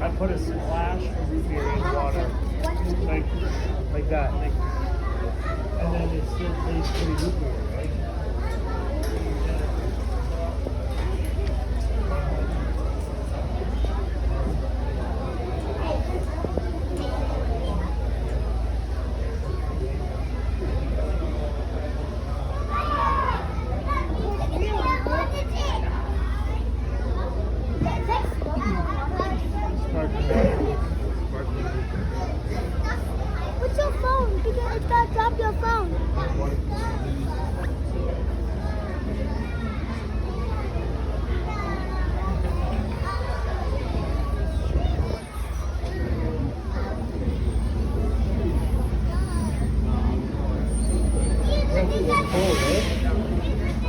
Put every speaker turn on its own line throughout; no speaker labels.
I put a splash of root beer in water, like that, and then it still tastes pretty root beer, right?
What's your phone? It's gonna drop your phone.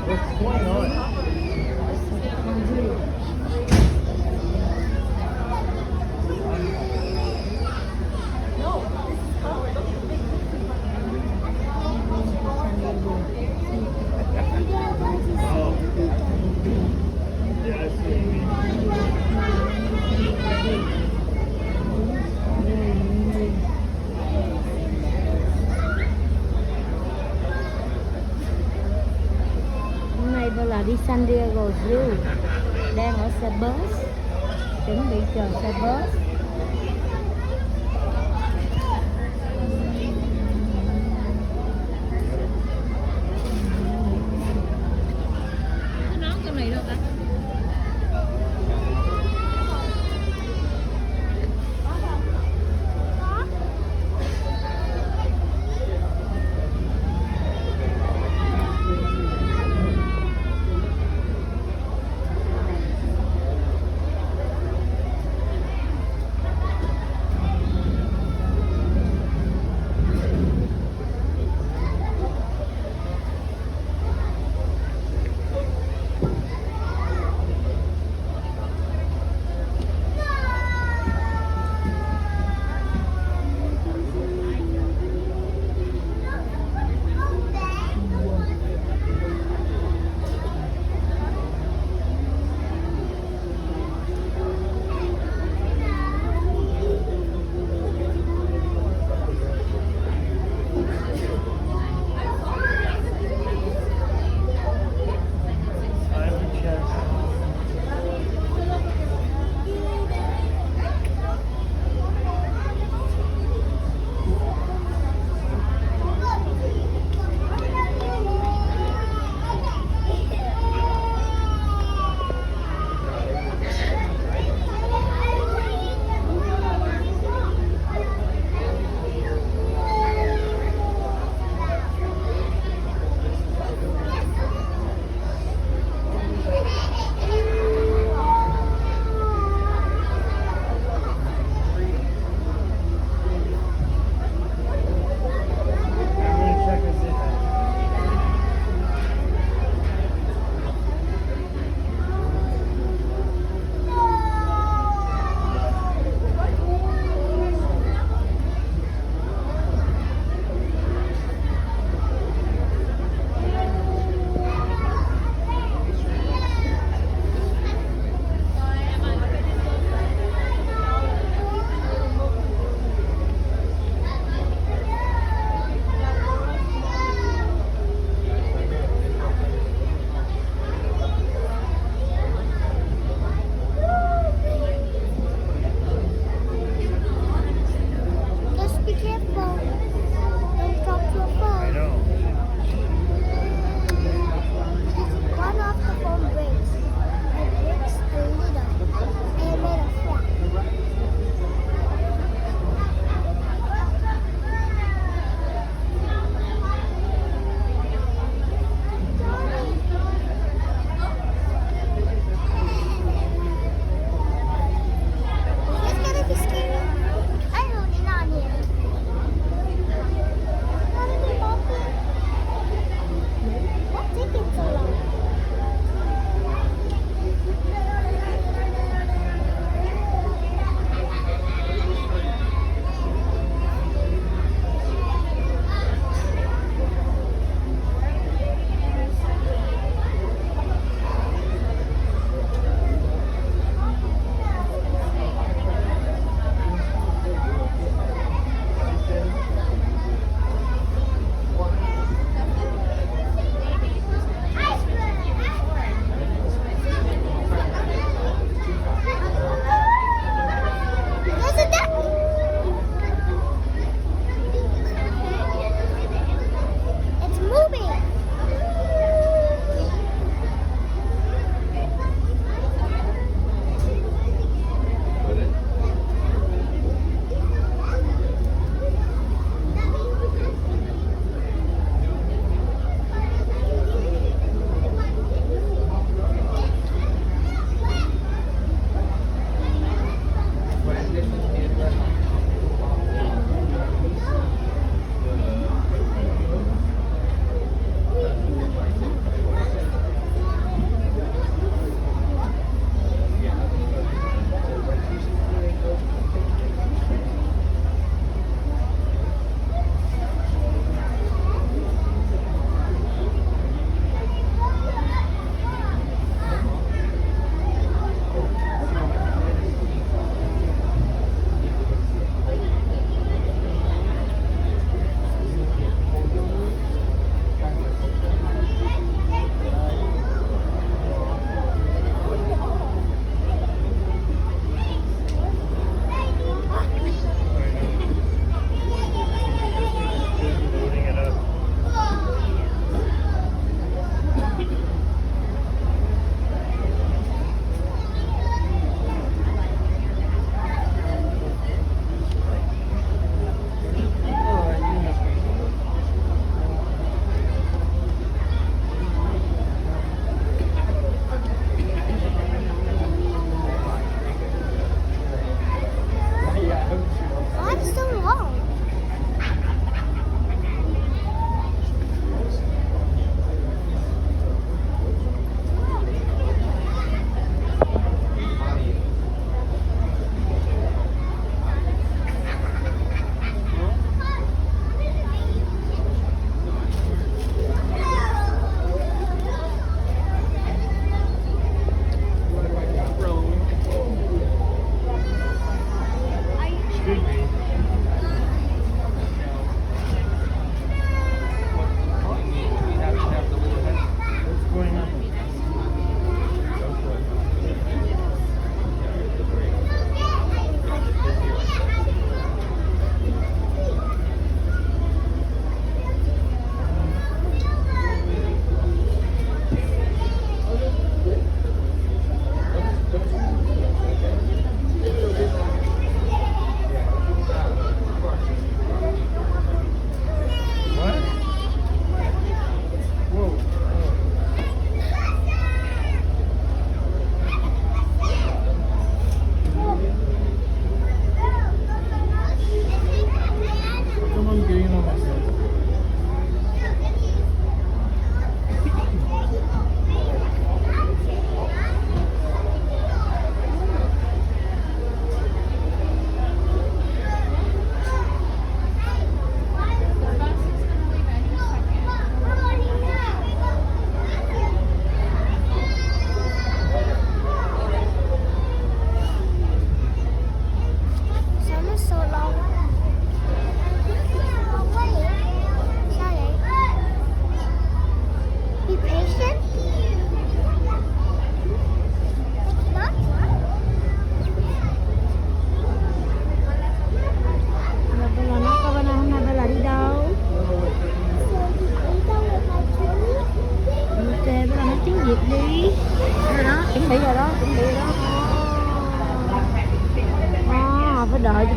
What's going on? Yeah, I see what you mean.
Hôm nay tôi là đi San Diego Zoo, đang ở xe bus, chuẩn bị chờ xe bus. Cái nón trong này đâu ta?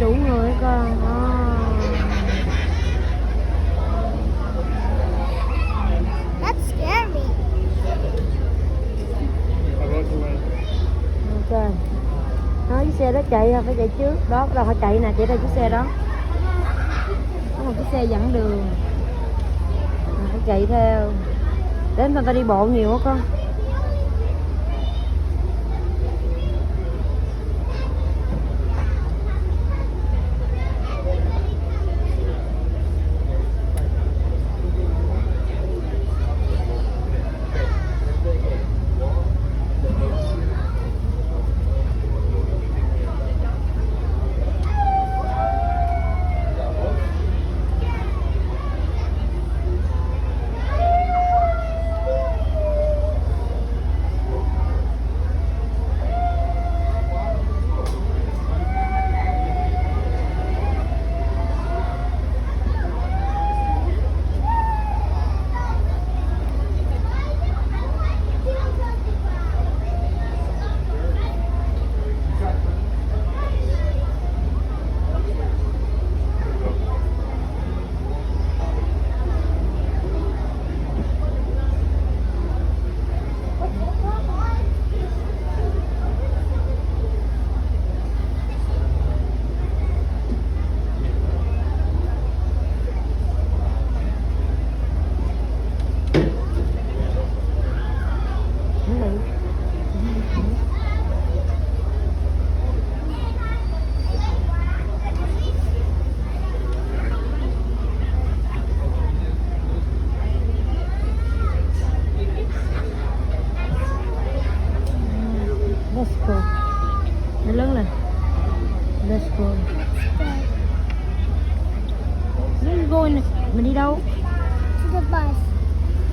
đủ người hết con.
That scared me.
Ok. Nói chiếc xe đó chạy phải chạy trước. Đó, đâu phải chạy nè, chạy ra chiếc xe đó. Có một chiếc xe dẫn đường. Phải chạy theo. Để người ta đi bộ nhiều quá con. Let's go. Nó lớn lên. Let's go. Let's go. Mình đi đâu?
To the bus.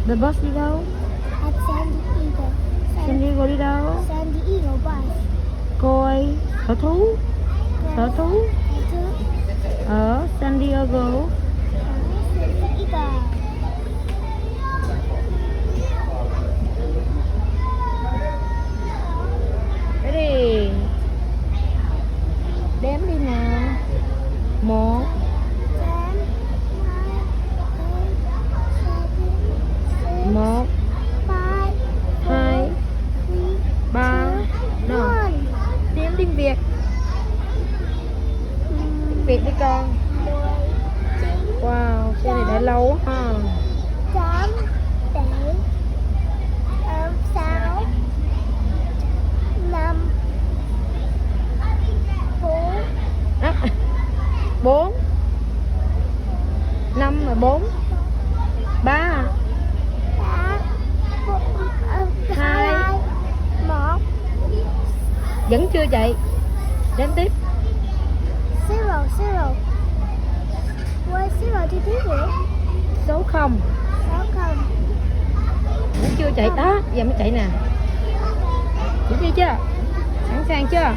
The bus đi đâu?
At San Diego.
San Diego đi đâu?
San Diego bus.
Coi sở thú. Sở thú. Ở San Diego.
San Diego.
Ready. Đếm đi nào. 1 1 2 3 nào. Đếm tiếng Việt. Tiếng Việt đi con. Wow, xe này đã lâu quá ha.
8 7 6 5 4
4 5 và 4 3 2
1
vẫn chưa chạy. Đếm tiếp.
0 0 Quay 0 thì tiếp vậy.
Số 0
6 0
vẫn chưa chạy đó, giờ mới chạy nè. Chuẩn bị chưa? Sẵn sàng chưa?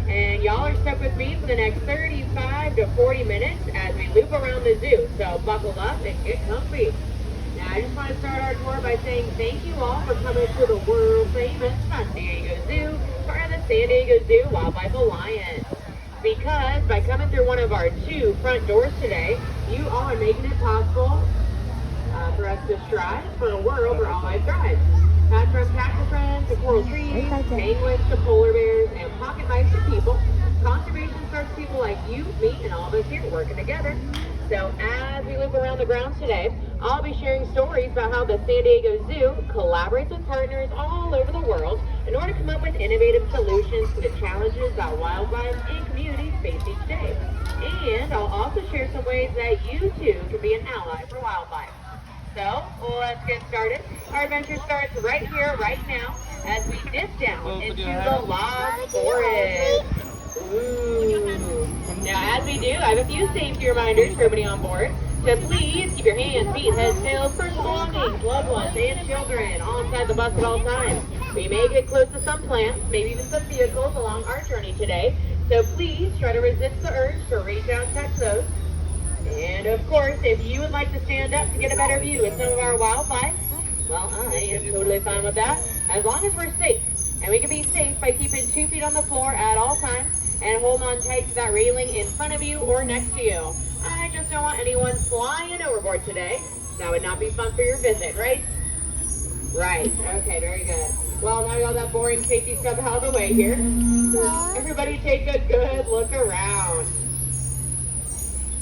And y'all are stuck with me for the next 35 to 40 minutes as we loop around the zoo. So buckle up and get comfy. Now I just want to start our tour by saying thank you all for coming to the world famous San Diego Zoo, part of the San Diego Zoo Wildlife Alliance. Because by coming through one of our 2 front doors today, you all are making it possible for us to strive for a world where all life thrives. Not from cactus friends to coral trees, penguins to polar bears, and pocket mice to people. Conservation starts people like you, me, and all of us here working together. So as we loop around the grounds today, I'll be sharing stories about how the San Diego Zoo collaborates with partners all over the world in order to come up with innovative solutions to the challenges that wildlife and communities face each day. And also share some ways that you too can be an ally for wildlife. So let's get started. Our adventure starts right here, right now, as we dip down into the log forest. Ooh. Now, as we do, I have a few safety reminders for everybody on board. So please keep your hands, feet, heads, tails, personal belongings, loved ones, and children all inside the bus at all times. We may get close to some plants, maybe even some vehicles along our journey today. So please try to resist the urge to reach out and touch those. And of course, if you would like to stand up to get a better view of some of our wildlife, well, I am totally fine with that, as long as we're safe. And we can be safe by keeping 2 feet on the floor at all times and holding on tight to that railing in front of you or next to you. I just don't want anyone flying overboard today. That would not be fun for your visit, right? Right. Okay, very good. Well, now we got that boring safety stuff out of the way here. Everybody take a good look around.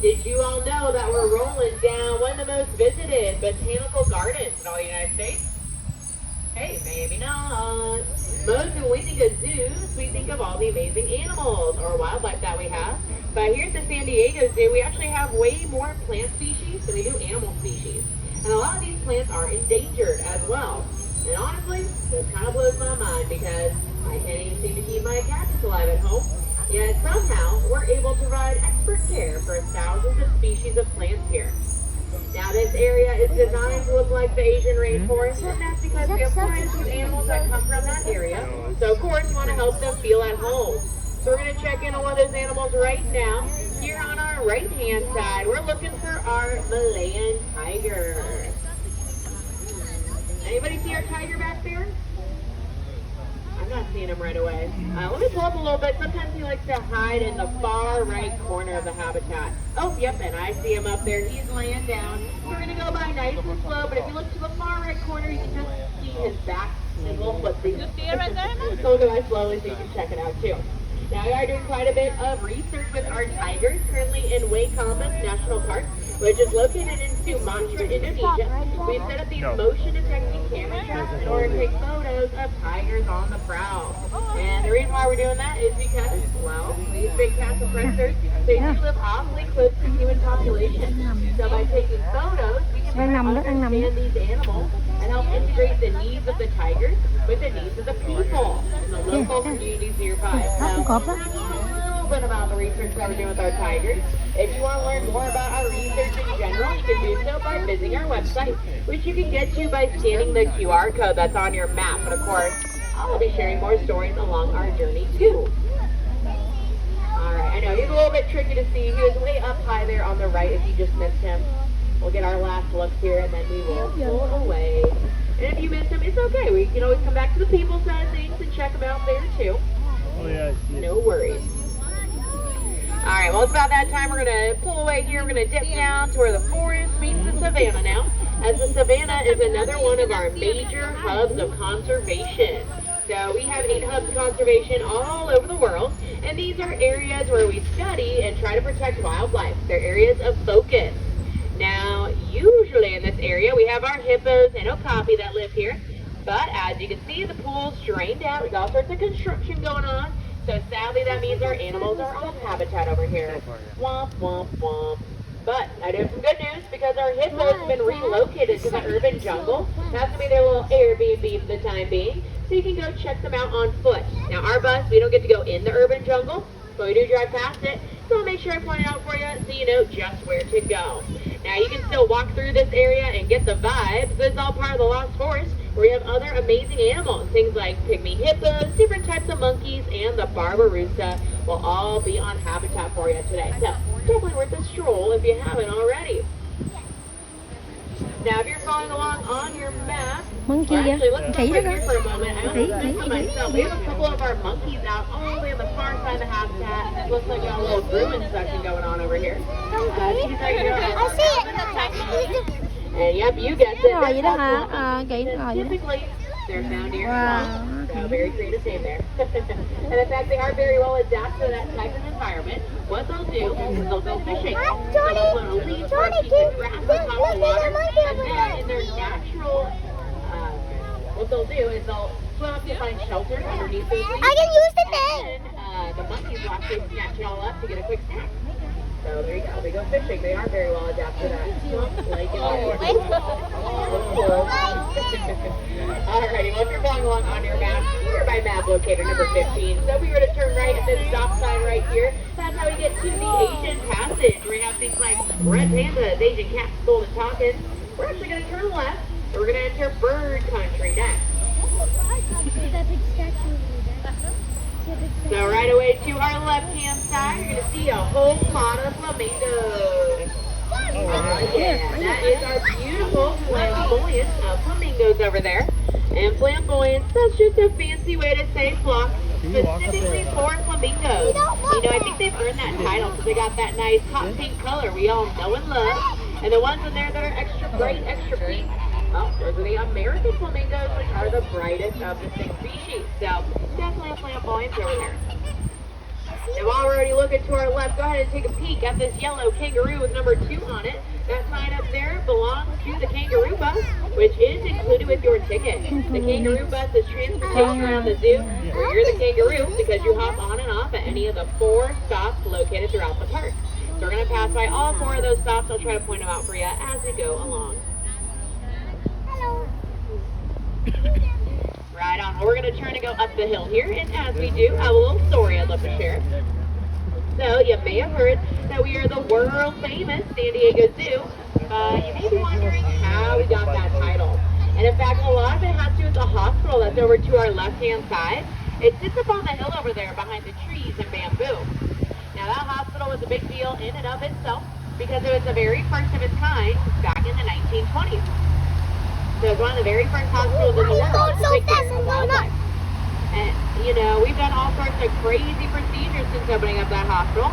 Did you all know that we're rolling down one of the most visited botanical gardens in all the United States? Hey, maybe not. Most when we think of zoos, we think of all the amazing animals or wildlife that we have. But here at the San Diego Zoo, we actually have way more plant species than we do animal species. And a lot of these plants are endangered as well. And honestly, this kind of blows my mind because I can't even seem to keep my cactus alive at home. Yet somehow, we're able to provide expert care for thousands of species of plants here. Now this area is designed to look like the Asian rainforest, and that's because we have quite a few animals that come from that area. So of course, we want to help them feel at home. So we're going to check in on one of those animals right now. Here on our right-hand side, we're looking for our Malayan tiger. Anybody see our tiger back there? I'm not seeing him right away. Let me pull up a little bit. Sometimes he likes to hide in the far right corner of the habitat. Oh, yep, and I see him up there. He's laying down. We're going to go by nice and slow, but if you look to the far right corner, you can just see his back and little footprints. You see it right there? So we'll go by slowly so you can check it out too. Now we are doing quite a bit of research with our tigers, currently in Waikambas National Park, which is located in Sumatra, Indonesia. We've set up these motion detecting camera traps in order to take photos of tigers on the prowl. And the reason why we're doing that is because, well, these big cats and predators, they do live awfully close to human population. So by taking photos, we can better understand these animals and help integrate the needs of the tigers with the needs of the people in the local communities nearby. So, a little bit about the research that we're doing with our tigers. If you want to learn more about our research in general, you can do so by visiting our website, which you can get to by scanning the QR code that's on your map. But of course, I'll be sharing more stories along our journey too. Alright, I know he's a little bit tricky to see. He was way up high there on the right if you just missed him. We'll get our last look here and then we will pull away. And if you missed him, it's okay. We can always come back to the people side of things and check them out there too.
Oh yeah, I see it.
No worries. Alright, well it's about that time. We're going to pull away here. We're going to dip down to where the forest meets the savanna now. As the savanna is another one of our major hubs of conservation. So we have 8 hubs of conservation all over the world. And these are areas where we study and try to protect wildlife. They're areas of focus. Now, usually in this area, we have our hippos and okapi that live here. But as you can see, the pool's drained out. There's all sorts of construction going on. So sadly, that means our animals are off habitat over here. Womp, womp, womp. But I do have some good news because our hippos have been relocated to the urban jungle. That's going to be their little Airbnb for the time being. So you can go check them out on foot. Now, our bus, we don't get to go in the urban jungle, but we do drive past it. So I'll make sure I point it out for you so you know just where to go. Now, you can still walk through this area and get the vibes. This is all part of the Lost Forest, where we have other amazing animals. Things like pygmy hippos, different types of monkeys, and the barbaroussa will all be on habitat for you today. So, definitely worth a stroll if you haven't already. Now, if you're following along on your map,
Monkey
actually, let's
kỹ
stop
đó
right here
con.
for a moment. I almost mentioned myself. We have a couple of our monkeys out all the way on the far side of the habitat. It looks like we got a little grooming section going on over here.
I see it.
And yep, you guessed it.
Rồi vậy đó hả?
That's
À, kỹ rồi vậy đó.
typically, they're found near
Wow.
swamps. So very creative name there. And in fact, they are very well adapted to that type of environment. What they'll do is they'll go fishing. So they'll put a leaf or a piece of grass on top of the water. And then in their natural, what they'll do is they'll swim up to find shelter underneath those leaves.
I can use the net.
And then the monkeys will actually snatch it all up to get a quick snack. So there you go. They go fishing. They are very well adapted to that. Lake and Alrighty, well if you're following along on your map, we're by map locator number 15. So if we were to turn right at this stop sign right here, that's how we get to the Asian Passage. We have things like red pandas, Asian cats, golden toucans. We're actually going to turn left. And we're going to enter bird country next. So right away to our left-hand side, you're going to see a whole lot of flamingos. Yeah, that is our beautiful flamboyant flamingos over there. And flamboyance, that's just a fancy way to say flock, specifically for flamingos. You know, I think they've earned that title because they got that nice hot pink color we all know and love. And the ones in there that are extra bright, extra pink, well, those are the American flamingos, which are the brightest of the 6 species. So, definitely a flamboyance over there. And while we're already looking to our left, go ahead and take a peek at this yellow kangaroo with number 2 on it. That sign up there belongs to the kangaroo bus, which is included with your ticket. The kangaroo bus is transportation around the zoo, where you're the kangaroo because you hop on and off at any of the 4 stops located throughout the park. So we're going to pass by all 4 of those stops. I'll try to point them out for you as we go along.
Hello.
Right on. Well, we're going to turn and go up the hill here, and as we do, I have a little story I'd love to share. So, you may have heard that we are the world-famous San Diego Zoo, but you may be wondering how we got that title. And in fact, a lot of it has to do with the hospital that's over to our left-hand side. It sits up on the hill over there behind the trees and bamboo. Now, that hospital was a big deal in and of itself because it was the very first of its kind back in the 1920s. So it's one of the very first hospitals in the world to take care of wildlife. And, you know, we've done all sorts of crazy procedures since opening up that hospital.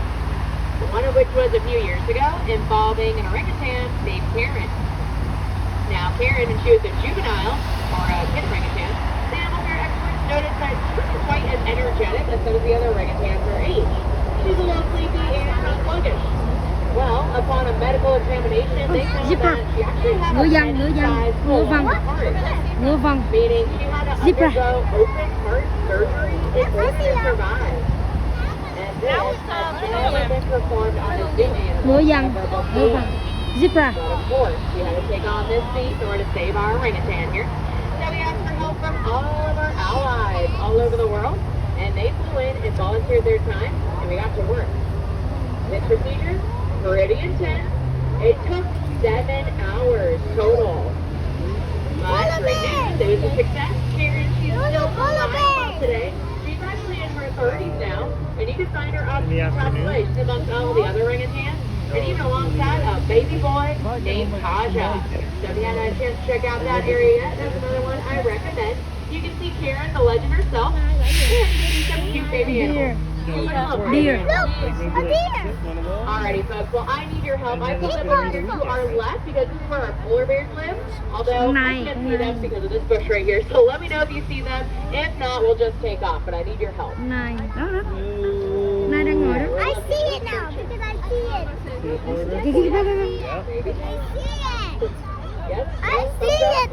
One of which was a few years ago involving an orangutan named Karen. Now, Karen, when she was a juvenile, or a kid orangutan, the animal care experts noticed that she wasn't quite as energetic as some of the other orangutans her age. She's a little sleepy and kind of sluggish. Well, upon a medical examination, they found that she actually had a mid-sized hole in her heart, meaning she had to undergo open heart surgery in order to survive. And this had only been performed on a zoo animal.
Zebra.
But of course, we had to take on this feat in order to save our orangutan here. So we asked for help from all of our allies all over the world, and they flew in and volunteered their time, and we got to work. This procedure, pretty intense. It took 7 hours total. But great news, it was a success. Karen, she's still alive today. She's actually in her 30s now, and you can find her on top place amongst all the other orangutans, and even alongside a baby boy named Kaja. So if you haven't had a chance to check out that area yet, that's another one I recommend. You can see Karen, the legend herself, and some cute baby animals.
Deer.
Look, a deer.
Alrighty, folks. Well, I need your help. I put them over here to our left because this is where our polar bears live. Although I can't see them because of this bush right here. So let me know if you see them. If not, we'll just take off. But I need your help.
Này, đó đó. Này đang ngồi đó.
I see it now because I see it. I see it.
Yes?
I see it.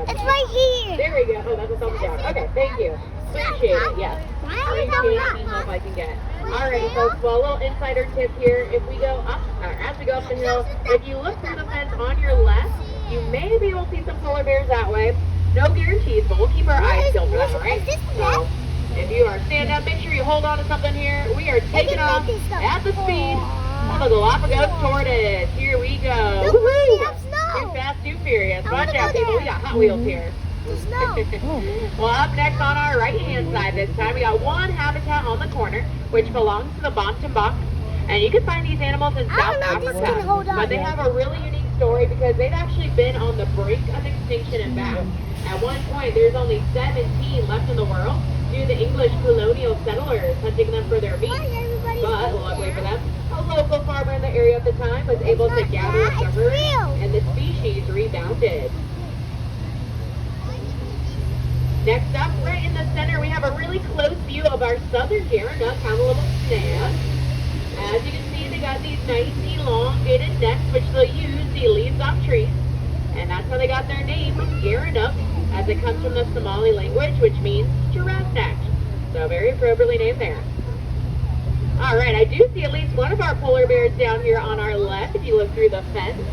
It's right here.
There we go. Oh, that's a thumbs down. Okay, thank you. Appreciate it. Yes. Appreciate any help I can get. Alrighty, folks. Well, a little insider tip here. If we go up, or as we go up the hill, if you look through the fence on your left, you may be able to see some polar bears that way. No guarantees, but we'll keep our eyes peeled for that, alright? So, if you are stand up, make sure you hold on to something here. We are taking off at the speed of the Galapagos tortoise. Here we go. Woohoo! Too fast, too furious. Watch out, people. We got Hot Wheels here. Well, up next on our right-hand side this time, we got one habitat on the corner, which belongs to the Bontebok. And you can find these animals in South Africa. But they have a really unique story because they've actually been on the brink of extinction and back. At one point, there's only 17 left in the world due to the English colonial settlers hunting them for their meat. But, luckily for them, a local farmer in the area at the time was able to gather up the herd, and the species rebounded. Next up, right in the center, we have a really close view of our southern Garanuck. Have a little stand. As you can see, they got these nice elongated necks, which they'll use to leaves off trees. And that's how they got their name, Garanuck, as it comes from the Somali language, which means giraffe neck. So very appropriately named there. All right, I do see at least one of our polar bears down here on our left if you look through the fence.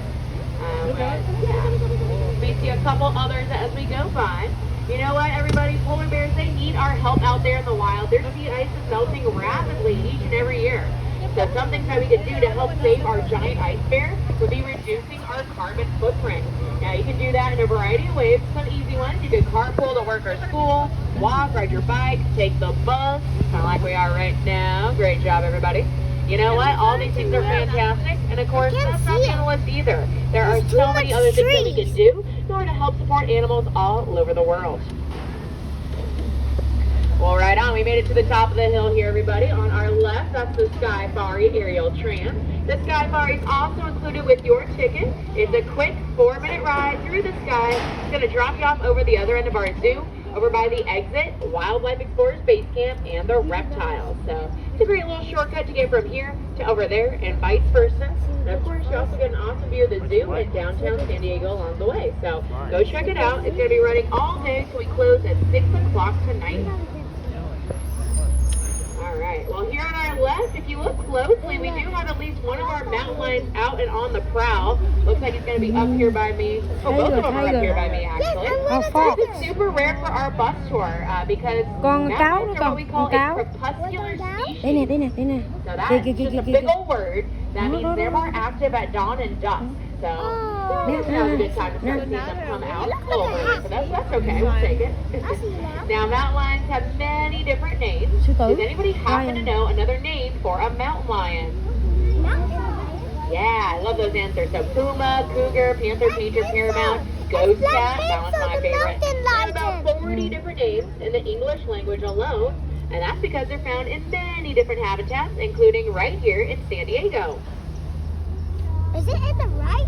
Yeah. We see a couple others as we go by. You know what, everybody? Polar bears, they need our help out there in the wild. Their sea ice is melting rapidly each and every year. So some things that we could do to help save our giant ice bear would be reducing our carbon footprint. Now, you can do that in a variety of ways. Some easy ones. You could carpool to work or school, walk, ride your bike, take the bus, kind of like we are right now. Great job, everybody. You know what? All these things are fantastic. And of course, that's not the only list either. There are so many other things that we can do in order to help support animals all over the world. Well, right on. We made it to the top of the hill here, everybody. On our left, that's the Sky Safari aerial tram. The Sky Safari is also included with your ticket. It's a quick 4-minute ride through the sky. It's going to drop you off over the other end of our zoo, over by the exit, Wildlife Explorers Base Camp, and the reptiles. So it's a great little shortcut to get from here to over there and vice versa. And of course, you also get an awesome view of the zoo in downtown San Diego along the way. So go check it out. It's going to be running all day till we close at 6 o'clock tonight. Alright, well here on our left, if you look closely, we do have at least one of our mountain lions out and on the prowl. Looks like he's going to be up here by me. Oh, both of them are up here by me, actually. This is super rare for our bus tour because mountain lions are what we call a crepuscular species. So that's just a big old word. That means they're more active at dawn and dusk. So now's a good time to start seeing them come out. So that's okay, we'll take it. Now, mountain lions have many different names. Does anybody happen to know another name for a mountain lion? Yeah, I love those answers. So puma, cougar, panther, painter, paramount, ghost cat, that one's my favorite. There's about 40 different names in the English language alone, and that's because they're found in many different habitats, including right here in San Diego.
Is it in the right?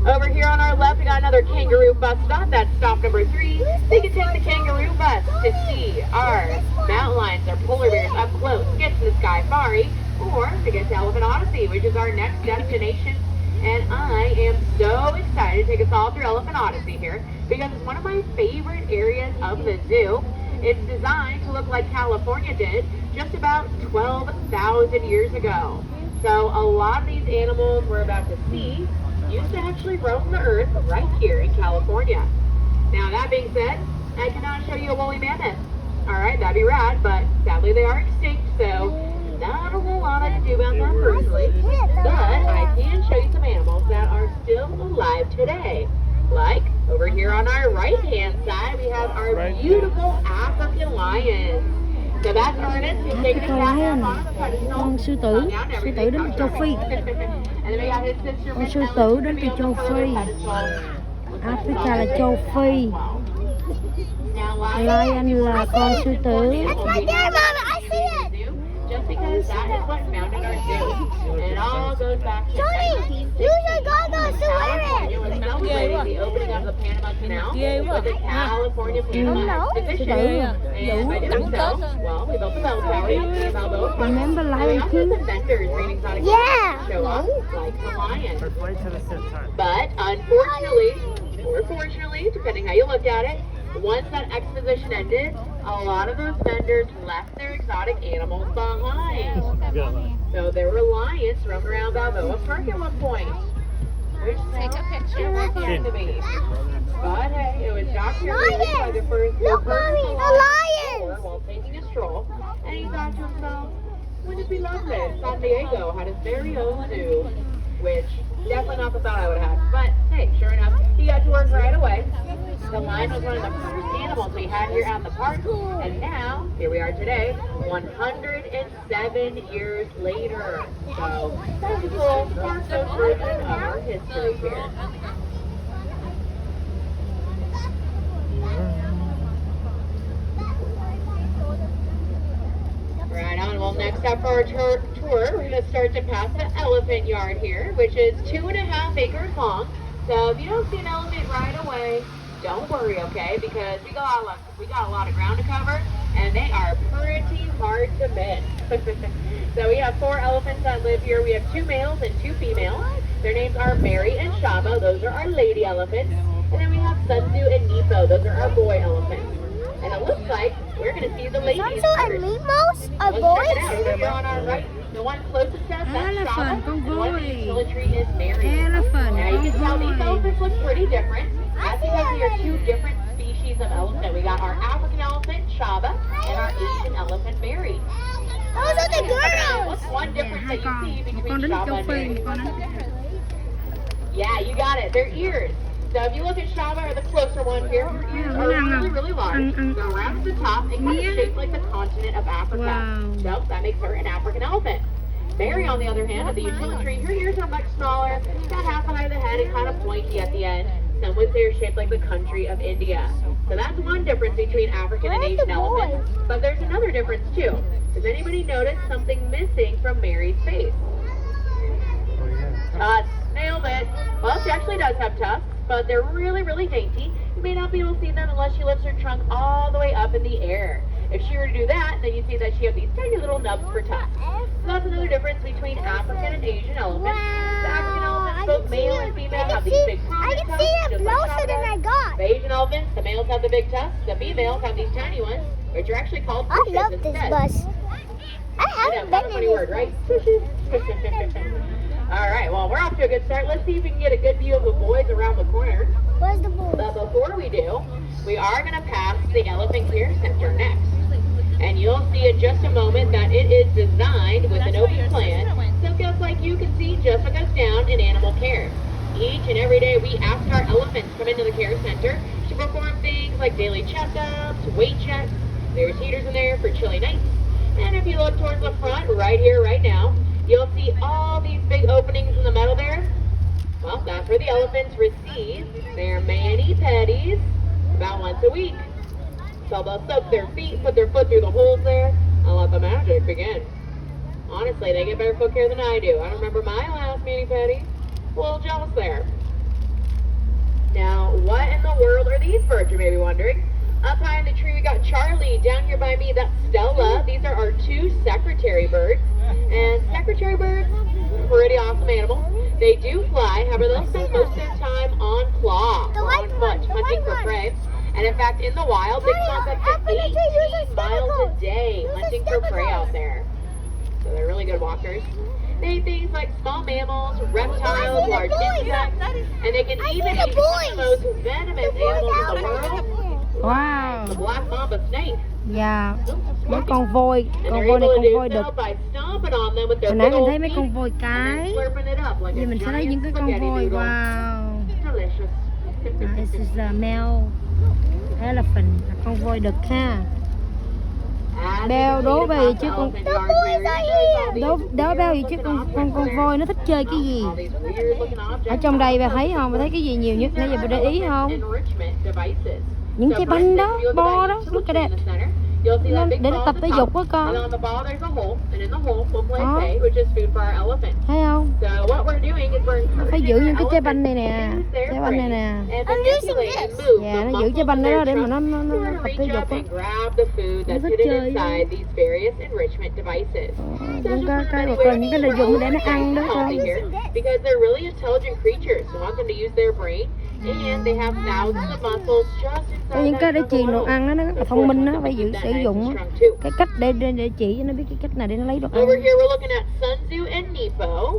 Over here on our left, we got another kangaroo bus stop. That's stop number 3. So you can take the kangaroo bus to see our mountain lions or polar bears up close, get to the Sky Safari, or to get to Elephant Odyssey, which is our next destination. And I am so excited to take us all through Elephant Odyssey here because it's one of my favorite areas of the zoo. It's designed to look like California did just about 12,000 years ago. So a lot of these animals we're about to see used to actually roam the earth right here in California. Now that being said, I cannot show you a woolly mammoth. Alright, that'd be rad, but sadly they are extinct, so not a whole lot I can do about that personally. But I can show you some animals that are still alive today. Like, over here on our right-hand side, we have our beautiful African lions. So that's Ernest, who's taking a cat on the pedestal.
Con sư tử đến từ châu Phi. Con sư tử đến từ châu Phi. Africa là châu Phi. Lion là con sư tử.
Just because that is what founded our zoo. And it all goes back to
Johnny, you should go to
California was celebrating the opening of the Panama Canal with the California Panama Exhibition. And by doing so, well, we built the bell tower in Balboa Park.
Remember Lion King?
Some vendors bringing exotic show up like the lion. But unfortunately, or fortunately, depending how you look at it, once that exposition ended, a lot of those vendors left their exotic animals behind. So there were lions roaming around Balboa Park at one point. Which take a picture with the be. But hey, it was Dr. Lee by the first lion while taking a stroll, and he thought to himself, wouldn't it be lovely if San Diego had his very own zoo? Which definitely not the thought I would have had. But hey, sure enough, he got to work right away. The lion was one of the first animals we had here at the park, and now, here we are today, 107 years later. So, that's a cool, far-fetched version of our history here. Right on, well next up for our tour, we're going to start to pass the elephant yard here, which is 2.5 acres long. So if you don't see an elephant right away, don't worry, okay? Because we got a lot of ground to cover, and they are pretty hard to miss. So we have 4 elephants that live here. We have 2 males and 2 females. Their names are Mary and Shaba. Those are our lady elephants. And then we have Sunzu and Nepo. Those are our boy elephants. And it looks like we're going to see the ladies
Sansu and
first.
Lemurs are
Let's check it
boys.
out. Over here on our right, the one closest to us, that's
Elephant,
Shaba.
con
And one of the
voi.
utility is Mary.
Elephant,
Now you can
con
tell these
voi.
elephants look pretty different. That's because we are two different species of elephant. We got our African elephant, Shaba, and our Asian elephant, Mary.
Those are the girls.
What's one difference
Hai
that you
con,
see
một
between
con đến
Shaba
châu
and
Phi,
Mary?
một con đến
Yeah, you got it. Their ears. So if you look at Shaba, or the closer one here, her ears are really, really large. They're round at the top and kind of shaped like the continent of Africa.
Wow.
So that makes her an African elephant. Mary, on the other hand, of the utility tree, her ears are much smaller, about half the height of the head and kind of pointy at the end. Some would say are shaped like the country of India. So that's one difference between African and
Where's the
Asian elephants. But there's another difference too. Does anybody notice something missing from Mary's face?
Oh, yeah.
Nailed it. Well, she actually does have tusks, but they're really, really dainty. You may not be able to see them unless she lifts her trunk all the way up in the air. If she were to do that, then you'd see that she has these tiny little nubs for tusks. So that's another difference between African and Asian elephants. The African elephants, both male and female, have these big
I
prominent
can
tusks,
see it
just like
closer than
Shaba
I got.
The Asian elephants, the males have the big tusks, the females have these tiny ones, which are actually called
I
bushes
love this
instead.
bus. I
I know,
haven't
kind of
been
funny
in
word,
this
right?
bus.
All right, well, we're off to a good start. Let's see if we can get a good view of the boys around the corner.
Where's the boy?
But before we do, we are going to pass the Elephant Care Center next. And you'll see in just a moment that it is designed with an open plan. So just like you can see, just what goes down in animal care. Each and every day we ask our elephants to come into the care center to perform things like daily checkups, weight checks. There's heaters in there for chilly nights. And if you look towards the front, right here, right now, you'll see all these big openings in the metal there. Well, that's where the elephants receive their mani-pedis about once a week. So they'll soak their feet, put their foot through the holes there, and let the magic begin. Honestly, they get better foot care than I do. I don't remember my last mani-pedi. A little jealous there. Now, what in the world are these birds, you may be wondering? Up high in the tree, we got Charlie. Down here by me, that's Stella. These are our two secretary birds. And secretary birds, pretty awesome animal. They do fly, however, they'll spend most of their time on claw,
The
or
white
on
one,
foot,
the
hunting
white
for
one.
prey. And in fact, in the wild, they clock up to 18 miles a day hunting for prey out there. So they're really good walkers. They eat things like small mammals, reptiles, large insects, and they can even eat some of the most venomous animals in the world,
Wow.
the black mamba snake.
Dạ. Mấy con voi.
And
Con
they're
voi này
able to
con
do
voi đực.
so by stomping on them with their
Hồi nãy
big
mình
old
thấy mấy con
feet
voi
and
cái.
then slurping it up like
Giờ
a
mình sẽ thấy những cái
giant
con
spaghetti
voi.
noodle.
Wow.
Delicious.
This is a male elephant. Là con voi đực ha. Beo đố về chứ con đố beo gì chứ con voi nó thích chơi cái gì? Ở trong đây bà thấy không? Bà thấy cái gì nhiều nhất nãy giờ bà để ý không? Những cái banh đó, bo đó, look at that. Để nó tập thể dục á con. Đó. Thấy không? Phải giữ những cái trái banh này nè, trái banh này nè. Dạ, nó giữ trái banh đó để mà nó tập thể dục á. Nó thích chơi. Cũng có cái hoặc là những cái lợi dụng để nó ăn đó con.
Because they're really intelligent creatures who want them to use their brain, and they have thousands of muscles just
Có
inside
những cái để
that
truyền đồ
alone.
ăn đó, nó rất là thông minh đó, phải sử dụng á. Cái cách để chỉ cho nó biết cái cách nào để nó lấy đồ ăn.
Over here we're looking at Sunzu and Nepo.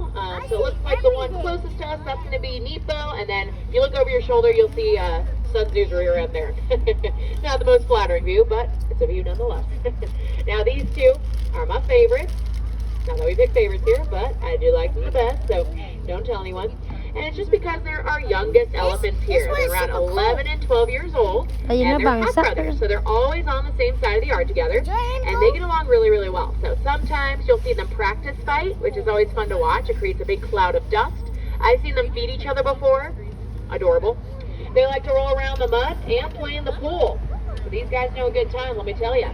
So it looks like the one closest to us, that's going to be Nepo, and then if you look over your shoulder, you'll see Sunzu's rear end there. Not the most flattering view, but it's a view nonetheless. Now these two are my favorites. Not that we pick favorites here, but I do like them the best, so don't tell anyone. And it's just because they're our youngest elephants here. They're around 11 and 12 years old, and they're half brothers, so they're always on the same side of the yard together, and they get along really, really well. So sometimes you'll see them practice fight, which is always fun to watch. It creates a big cloud of dust. I've seen them feed each other before. Adorable. They like to roll around the mud and play in the pool. So these guys know a good time, let me tell you.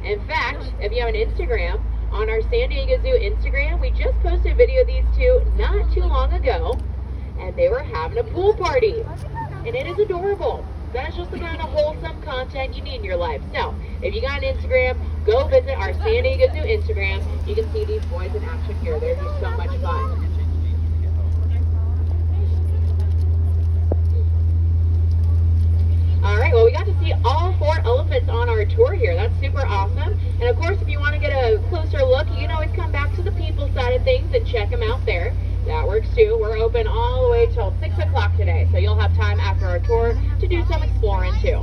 In fact, if you have an Instagram, on our San Diego Zoo Instagram, we just posted a video of these two not too long ago, and they were having a pool party, and it is adorable. That's just the kind of wholesome content you need in your life. So, if you got an Instagram, go visit our San Diego Zoo Instagram. You can see these boys in action here. They're just so much fun. All right, well, we got to see all 4 elephants on our tour here. That's super awesome. And of course, if you want to get a closer look, you can always come back to the people side of things and check them out there. That works too. We're open all the way till 6 o'clock today, so you'll have time after our tour to do some exploring too.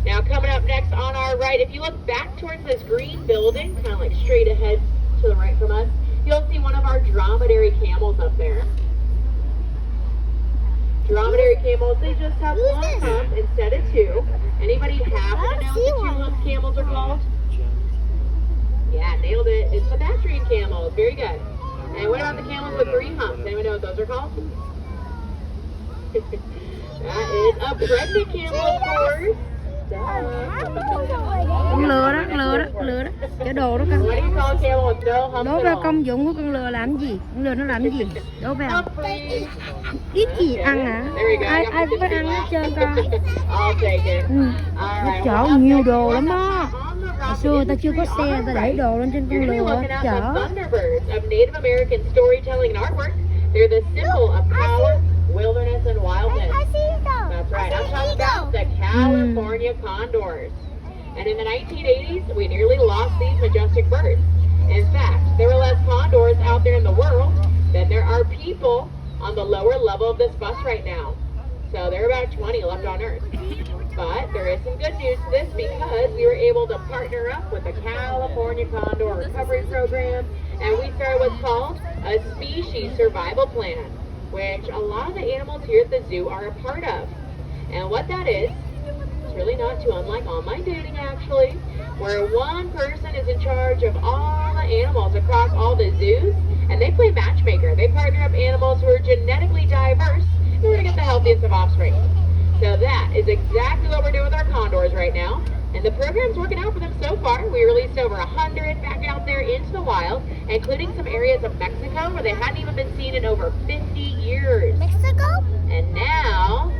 Now, coming up next on our right, if you look back towards this green building, kind of like straight ahead to the right from us, you'll see one of our dromedary camels up there. Dromedary camels, they just have 1 hump instead of 2. Anybody happen to know what the 2-hump camels are called? Yeah, nailed it. It's the Bactrian camels. Very good. And what about the camels with 3 humps? Anyone know what those are called? That is a pregnant camel, of course.
Con lừa đó, cái đồ đó con.
What do you call a camel with no humps
Đố
at
ra
all?
công dụng của con lừa làm gì? Con lừa nó làm gì? Đố vào. Ít gì ăn à? Ai cũng phải ăn hết trơn con.
I'll take it.
Nó chở nhiều đồ lắm đó. Hồi xưa ta chưa có xe, ta để đồ lên trên con lừa chở.
Thunderbirds of Native American storytelling and artwork. They're the symbol of power, wilderness, and wildness.
I see them.
That's right. I'm talking about the California condors. And in the 1980s, we nearly lost these majestic birds. In fact, there were less condors out there in the world than there are people on the lower level of this bus right now. So there are about 20 left on Earth. But there is some good news to this because we were able to partner up with the California Condor Recovery Program, and we started what's called a species survival plan, which a lot of the animals here at the zoo are a part of. And what that is, it's really not too unlike online dating actually, where one person is in charge of all the animals across all the zoos, and they play matchmaker. They partner up animals who are genetically diverse in order to get the healthiest of offspring. So that is exactly what we're doing with our condors right now. And the program's working out for them so far. We released over 100 back out there into the wild, including some areas of Mexico where they hadn't even been seen in over 50 years.
Mexico?
And now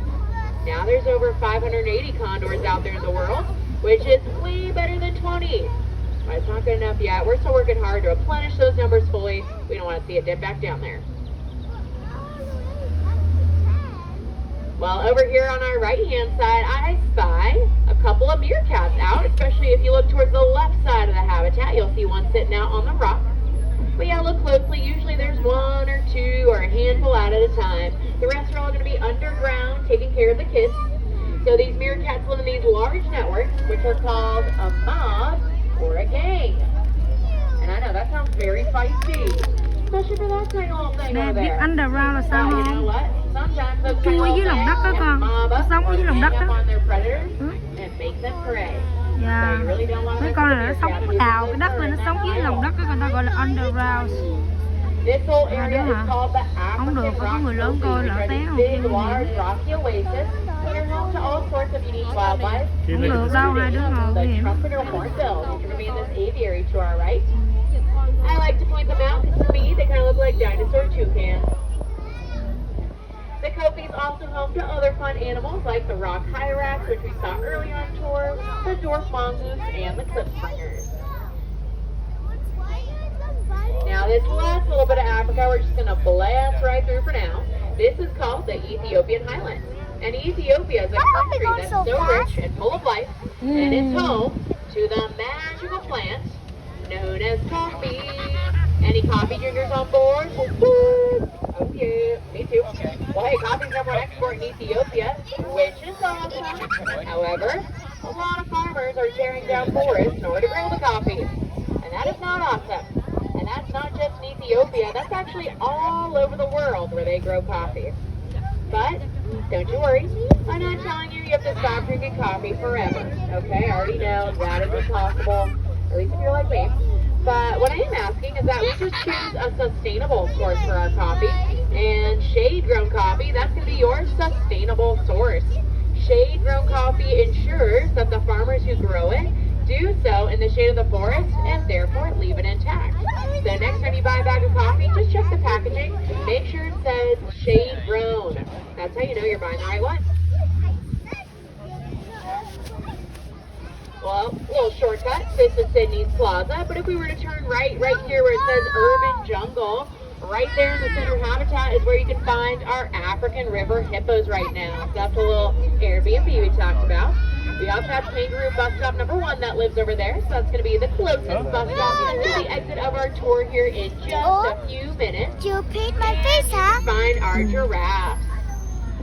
there's over 580 condors out there in the world, which is way better than 20. But it's not good enough yet. We're still working hard to replenish those numbers fully. We don't want to see it dip back down there. Well, over here on our right-hand side, I spy a couple of meerkats out, especially if you look towards the left side of the habitat. You'll see one sitting out on the rock. But yeah, look closely. Usually there's 1 or 2 or a handful out at a time. The rest are all going to be underground, taking care of the kids. So these meerkats live in these large networks, which are called a mob or a gang. And I know, that sounds very feisty, especially for that tiny little thing
Nè,
over
biết
there.
underground là sao
But you know
không?
what? Sometimes those
Chui
tiny
dưới lòng đất đó
little
con.
things mob
Nó
up
sống
or
dưới lòng đất
gang up
đó.
on their predators and make them prey.
Dạ.
So you really don't want to
Mấy
mess
con
with
này nó
the
sống
meerkat.
đào cái đất lên, nó sống dưới lòng đất đó, người ta gọi là underground.
This whole
À,
area
đúng
is
hả?
called the
Không được,
African
phải có người lớn
rock
coi lỡ
Where
té
these
không
big,
kêu
large,
gì.
rocky oasis. They're home to all sorts of unique wildlife.
Không được đâu, hai đứa ngồi
The
nguy hiểm.
trumpeter hornbill is going to be in this aviary to our right. I like to point them out because to me they kind of look like dinosaur toucans. The Kofi is also home to other fun animals like the rock hyrax, which we saw earlier on tour, the dwarf mongoose, and the cliff springers. Now this last little bit of Africa, we're just going to blast right through for now. This is called the Ethiopian Highlands. And Ethiopia is a country that's so rich and full of life, and it's home to the magical plant known as coffee. Any coffee drinkers on board? Woo-hoo! Oh yeah, me too. Well, hey, coffee's number 1 export in Ethiopia, which is awesome. However, a lot of farmers are tearing down forests in order to grow the coffee. And that is not awesome. And that's not just in Ethiopia, that's actually all over the world where they grow coffee. But don't you worry, I'm not telling you have to stop drinking coffee forever. Okay, I already know that is impossible, at least if you're like me. But what I am asking is that we just choose a sustainable source for our coffee. And shade-grown coffee, that's going to be your sustainable source. Shade-grown coffee ensures that the farmers who grow it do so in the shade of the forest and therefore leave it intact. So next time you buy a bag of coffee, just check the packaging. Make sure it says shade-grown. That's how you know you're buying the right one. Well, a little shortcut. This is Sydney's Plaza, but if we were to turn right here where it says Urban Jungle, right there in the center habitat is where you can find our African river hippos right now. So that's a little Airbnb we talked about. We also have kangaroo bus stop number 1 that lives over there. So that's going to be the closest bus stop to the exit of our tour here in just a few minutes.
You paint my face, huh?
Find our giraffes.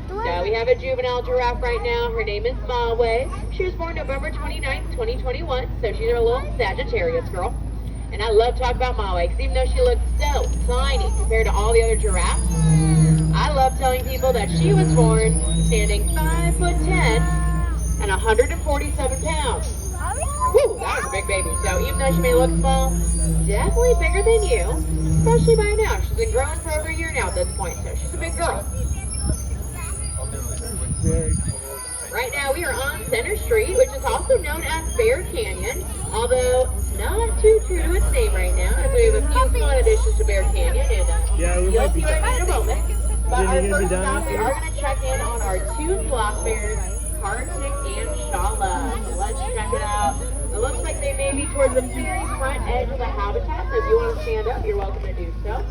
So we have a juvenile giraffe right now. Her name is Mawe. She was born November 29th, 2021. So she's a little Sagittarius girl. And I love talking about Mawe because even though she looks so tiny compared to all the other giraffes, I love telling people that she was born standing 5'10" and 147 pounds. Whew, that was a big baby. So even though she may look small, definitely bigger than you, especially by now. She's been growing for over a year now at this point, so she's a big girl. Right now we are on Center Street, which is also known as Bear Canyon, although not too true to its name right now, as we have a few fun additions to Bear Canyon, and you'll see what I mean in a moment. But our first stop, we are going to check in on our 2 sloth bears, Kartik and Shala. So let's check it out. It looks like they may be towards the very front edge of the habitat, so if you want to stand up, you're welcome to do so.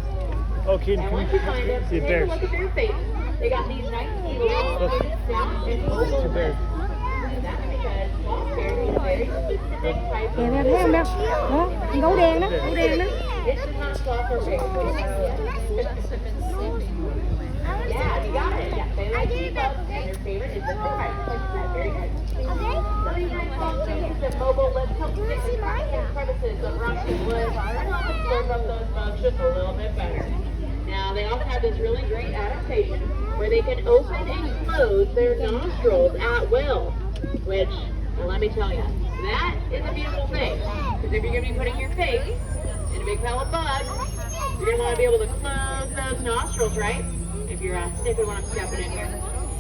Okay,
And once you find them, take a look at their face. They got these nice long snouts and oval lips. And that's because sloth bears need a very specific type
Kìa
of
nè, thấy không đâu? Đó, con gấu đen đó, gấu đen đó.
It's just not sloth or bear. Yeah, you got it. Yeah, they like to keep up, and their favorite is the type. Like you said, very good. So these nice long things and mobile lips help stick to cracks and crevices of rocky wood and help them soak up those bugs just a little bit better. Now, they also have this really great adaptation where they can open and close their nostrils at will, which, well, let me tell you, that is a beautiful thing. Because if you're going to be putting your face in a big pile of bugs, you're going to want to be able to close those nostrils, right? If you're sniffing when I'm stepping in here.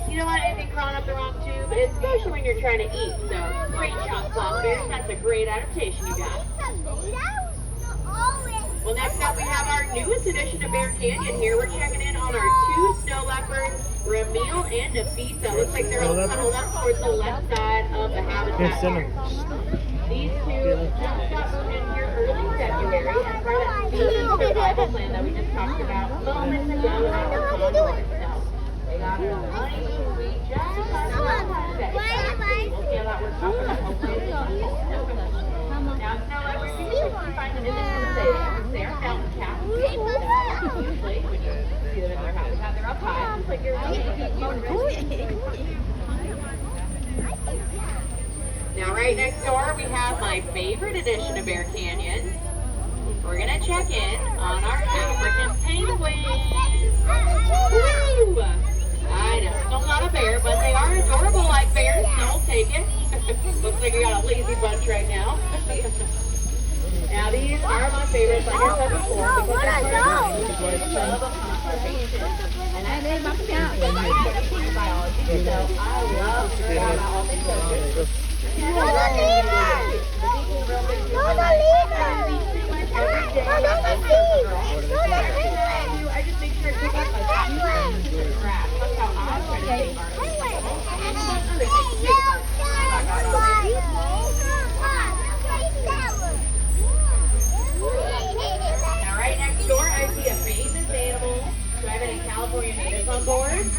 You don't want anything crawling up the wrong tube, especially when you're trying to eat. So, great job, sloth bears. That's a great adaptation you got. Well, next up we have our newest addition to Bear Canyon here. We're checking in on our 2 snow leopards, Ramil and Nafisa. Looks like they're all cuddled up towards the left side of the habitat here. These 2 just got moved in here early February as part of that season survival plan that we just talked about moments ago out on the snow. They got a honeymoon week just as our today. We'll see how that works out for them. Hopefully it's now, snow leopards, you can find them in the city. They are mountain cats. Usually, when you see them in their habitat, they're up high, just like your Now, right next door, we have my favorite addition to Bear Canyon. We're gonna check in on our African penguins. Woo! I know, still not a bear, but they are adorable like bears, so we'll take it. Looks like we got a lazy bunch right now. Now these are my favorites, like I said before, because they're love of conservation. And I did my biology, so I love to learn about all things ocean. I just make sure to pick up a few of the grass. That's how I try to save our Now right next door I see a famous animal. Do I have any California natives on board? I mean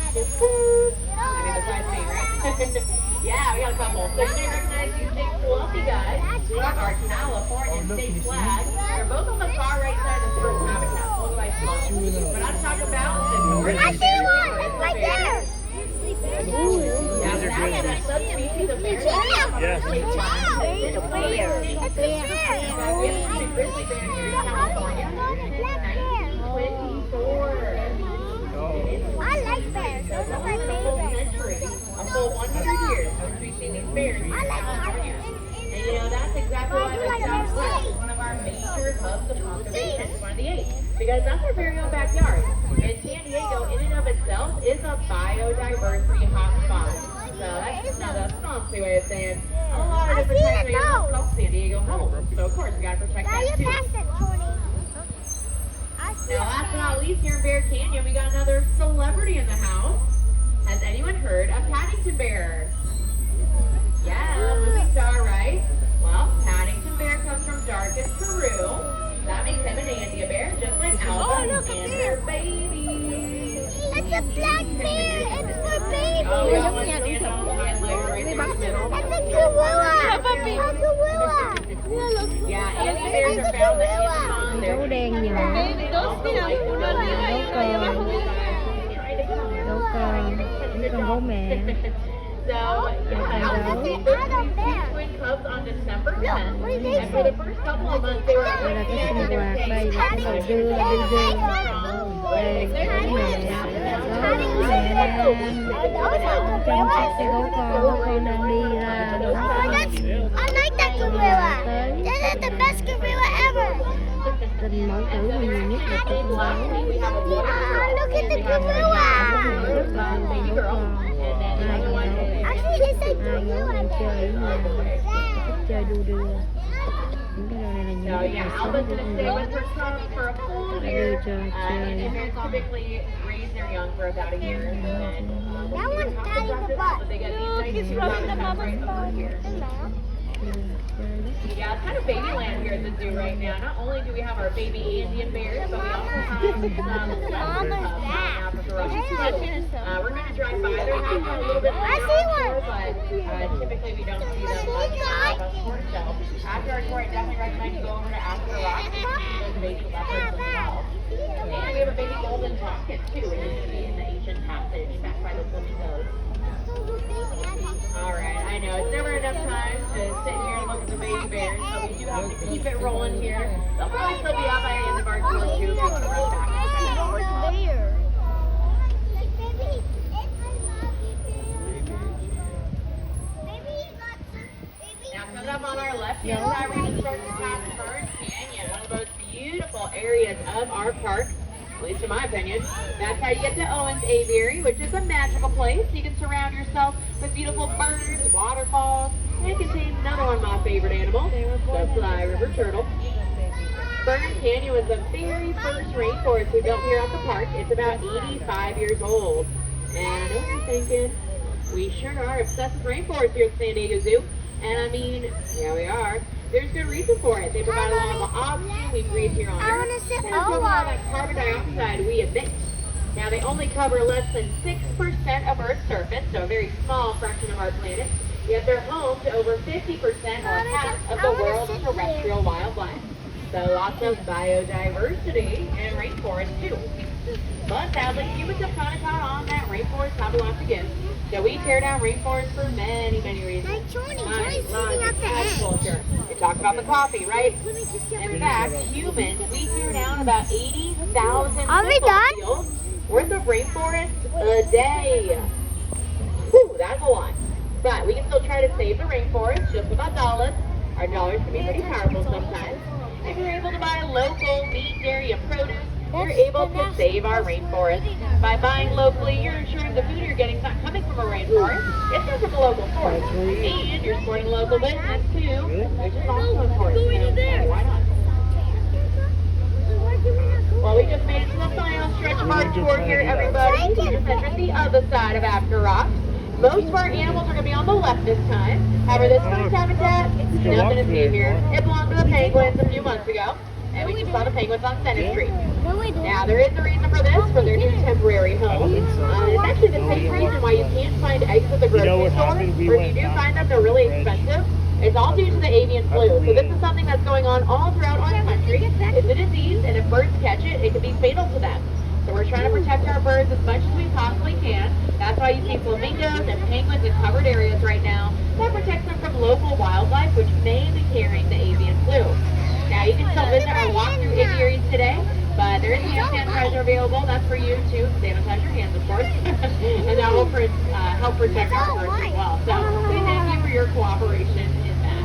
besides me, right? Yeah, we got a couple. So you may recognize these big fluffy guys. We have our California state flag. They're both on the far right side of the first habitat, followed by small. But I'm talking about the
I see one. It's right there.
Now, that's a subspecies of bear.
Yes.
It's a bear. It's a bear.
We have a grizzly bear here in California. 1924.
I like bears. Those are my favorite.
A full 100 years since we've seen these bears here in California. And you know, that's exactly why the Southwest is one of our major hubs of conservation. It's one of the 8. Because that's our very own backyard. And San Diego, in and of itself, is a biodiversity hotspot. So that's just another fancy way of saying a lot of different types of animals call San Diego home. So of course, we gotta protect
Now
that
you
too.
passed it, Tony.
Now, last but not least, here in Bear Canyon, we got another celebrity in the house. Has anyone heard of Paddington Bear? Yeah, movie star, right? Well, Paddington Bear comes from darkest Peru. That makes him an Andean bear, just like Alba and
a black bear. It's for babies.
Oh, we almost stand on the highlighter right there in the middle.
It's a gorilla. A gorilla.
Yeah, Andy bears are found in Amazon. They're
Gấu đen nhỏ, gấu con, những con gấu mẹ.
So, twin cubs on December 10th, and for the first couple of months they were
Đây là cái sinh hoạt, đây là cái đầu đưa, đi dê. Đây, gấu mẹ, gấu mẹ đang trong chiếc xe gấu con đang đi ra.
I like that gorilla. That is the best gorilla ever.
Tình mẫu tử mà nhiều nhất là con gấu.
Look at the gorilla. Actually, it's like gorilla.
Chơi mà thích chơi đu đưa. Những cái đồ này là những
So
cái
yeah,
sống
Alba's
của
gonna
con
stay
gấu.
with her cubs for a full year. And parents typically raise their young for about a year. And
That one's patting the butt.
they get these nice rubbing the right over here. Yeah, it's kind of baby land here at the zoo right now. Not only do we have our baby Indian bears, but we also have some Western cubs from Africa Russian too. We're going to drive by their house a little bit later on tour, but typically we don't see them much on our tour. So after our tour, I definitely recommend you go over to Africa Rock and see those baby leopards as well. And we have a baby golden toucan too, which is in the ancient passage back by the flamingos. Alright, I know it's never enough time to sit here and look at the baby bears, so we do have to keep it rolling here. They'll probably still be out by the end of our tour too if you want to run back and check it out. Now coming up on our left hand side, we're going to start to pass Fern Canyon, one of the most beautiful areas of our park. At least in my opinion. That's how you get to Owens Aviary, which is a magical place. You can surround yourself with beautiful birds, waterfalls, and it contains another one of my favorite animals, the fly river turtle. Fern Canyon was the very first rainforest we built here at the park. It's about 85 years old. And I know what you're thinking, we sure are obsessed with rainforests here at San Diego Zoo. And I mean, yeah we are. There's good reason for it. They provide a lot of oxygen we breathe here on Earth, and a lot of carbon dioxide we emit. Now they only cover less than 6% of Earth's surface, so a very small fraction of our planet. Yet they're home to over 50% or half of the world's terrestrial wildlife. So lots of biodiversity and rainforest too. But sadly, humans have kind of caught on that rainforests have a lot to give. So we tear down rainforests for many, many reasons.
Like Johnny's sitting at the end.
Agriculture. We talked about the coffee, right? In fact, humans, we tear down about 80,000
Are we
football
done?
fields worth of rainforest a day. Whew, that's a lot. But we can still try to save the rainforest just with our dollars. Our dollars can be pretty powerful sometimes. If you're able to buy local meat, dairy, and produce, you're able to save our rainforest. By buying locally, you're ensuring the food you're getting is not coming from a rainforest. It's just from a local source. And you're supporting local business too, which is also important. So why not? Well, we just made it to the final stretch of our tour here, everybody. We just entered the other side of Africa Rock. Most of our animals are going to be on the left this time. However, this first habitat, nothing to see here. It belonged to the penguins a few months ago. And we just saw the penguins on Center Street. Now, there is a reason for this, for their new temporary home. It's actually the same reason why you can't find eggs at the grocery store, or if you do find them, they're really expensive. It's all due to the avian flu. So this is something that's going on all throughout our country. It's a disease, and if birds catch it, it can be fatal to them. So we're trying to protect our birds as much as we possibly can. That's why you see flamingos and penguins in covered areas right now. That protects them from local wildlife, which may be carrying the avian flu. Now, you can still visit our walkthrough aviaries today, but there is hand sanitizer available. That's for you to sanitize your hands, of course, and that will help protect our birds as well. So we thank you for your cooperation in that.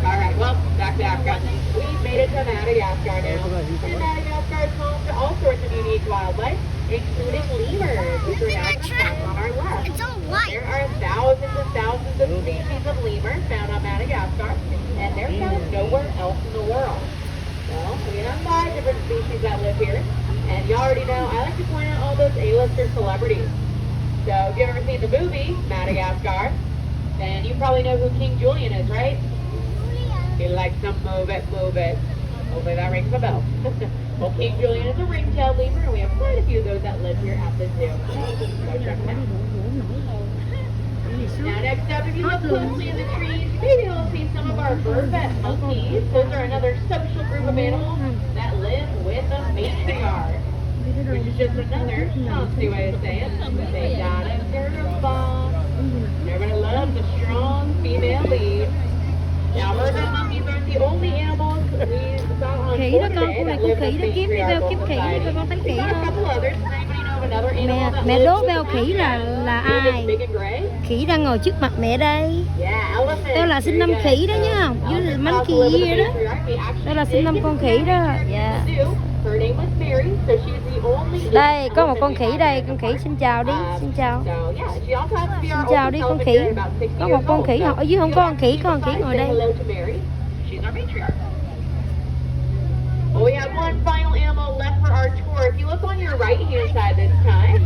All right, well, back to Africa. We've made it to Madagascar now. And Madagascar is home to all sorts of unique wildlife, including lemurs, which are found on our left.
It's all white.
There are thousands and thousands of species of lemurs found on Madagascar, and they're found nowhere else in the world. Well, we have 5 different species that live here, and you already know I like to point out all those A-lister celebrities. So if you've ever seen the movie Madagascar, then you probably know who King Julian is, right? He likes to move it, move it. Hopefully that rings a bell. Well, King Julian is a ring-tailed lemur, and we have quite a few of those that live here at the zoo. So check them out. Now next up, if you look closely in the trees, maybe you'll see some of our bird-fed monkeys. Those are another social group of animals that live with a matriarch, which is just another fancy way of saying they got a girl. Everybody loves a strong female lead. Now, bird-fed monkeys aren't the only animals we saw on
Khỉ
tour
đó con,
today
con này
that
con
live
khỉ
in
đó,
the
kiếm đi Beo,
matriarchal
kiếm khỉ đi,
society.
coi con thấy khỉ
We got a
không?
couple others. Does anybody know of another animal that
Mẹ
lives
đố
with
Beo
a
khỉ là
matriarch?
ai?
Big and gray?
Khỉ đang ngồi trước mặt mẹ đây.
Yeah, elephant.
Đây là sinh năm khỉ đó nha, dưới là monkey ear đó. Đây là sinh năm con khỉ đó. Dạ. Đây có một con khỉ đây, con khỉ xin chào đi, xin chào. Xin chào đi con khỉ. Có một con khỉ ở dưới không có con khỉ, có con khỉ ngồi đây.
Well, we have one final animal left for our tour. If you look on your right-hand side this time,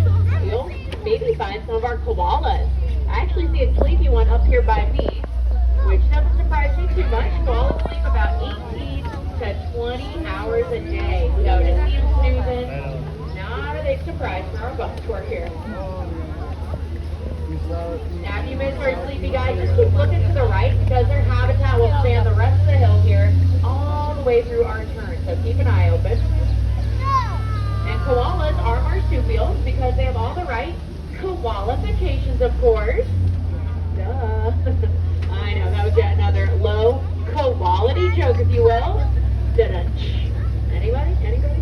you'll maybe find some of our koalas. I actually see a sleepy one up here by me, which doesn't surprise me too much. Koalas sleep about 18 to 20 hours a day. So to see them snoozing, not a big surprise for our bus tour here. Now, if you miss our sleepy guys, just keep looking to the right because their habitat will span the rest of the hill here all the way through our turn. So keep an eye open. And koalas are marsupials because they have all the right qualifications, of course. Duh. I know, that was yet another low quality joke, if you will. Dun-dun. Anybody? Anybody?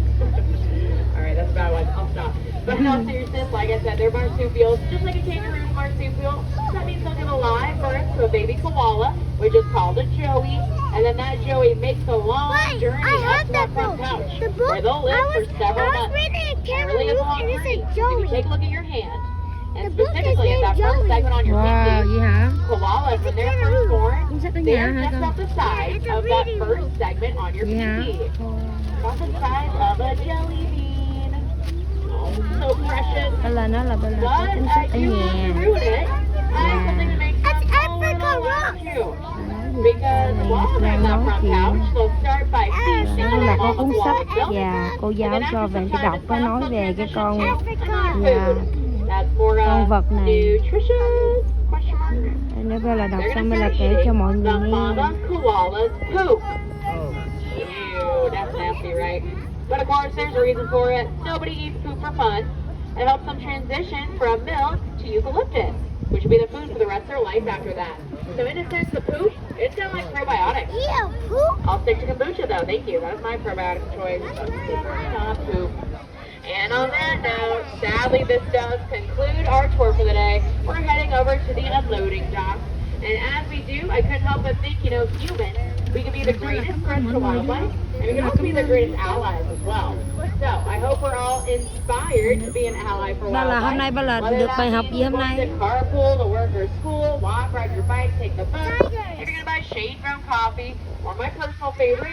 All right, that's about one. I'll stop. But in all seriousness, like I said, they're marsupials. Just like a kangaroo marsupial, that means they'll give a live birth to a baby koala, which is called a joey. And then that joey makes a long journey up to our front pouch, where they'll live for several months. Really is a long journey. If you take a look at your hand, and specifically at that first segment on your
Wow,
pinky,
vậy hả?
koalas, when they're first born,
Cuốn sách ở
they're
nhà hả
just
con?
at the size of that first segment on your
Vậy hả?
pinky. About the size of a jelly bean. Oh, so precious.
Đây là nó là
But
cuốn sách ở
you
nhà.
ruin it. I have something to make them a little less cute. Because while they're in that front pouch, they'll start by feasting
Đây là
on
có
all
cuốn
the
sách
wild milk.
và cô giáo
And then
cho
after
về
some
cái
time,
đọc
the
và
cells
nói
will
về cái con
transition to
và
food. That's more
con vật này.
nutritious. Question mark.
Nếu Beo là đọc
They're
xong
gonna
mới là
start
kể cho
eating
mọi người
the
nghe.
mama koala's poop.
Oh.
Ew, that's nasty, right? But of course, there's a reason for it. Nobody eats poop for fun. It helps them transition from milk to eucalyptus, which will be the food for the rest of their life after that. So in a sense, the poop, it's kind of like probiotics. I'll stick to kombucha though, thank you. That was my probiotic choice. Not poop. And on that note, sadly this does conclude our tour for the day. We're heading over to the unloading dock. And as we do, I couldn't help but think, humans, we can be the greatest threats to wildlife, and we can also be the greatest allies as well. So I hope we're all inspired to be an ally for
Ba là
wildlife.
hôm nay ba là
Whether
được
that
bài học
means
gì hôm
going
nay?
to carpool to work or school, walk, ride your bike, take the bus, if you're gonna buy shade ground coffee, or my personal favorite,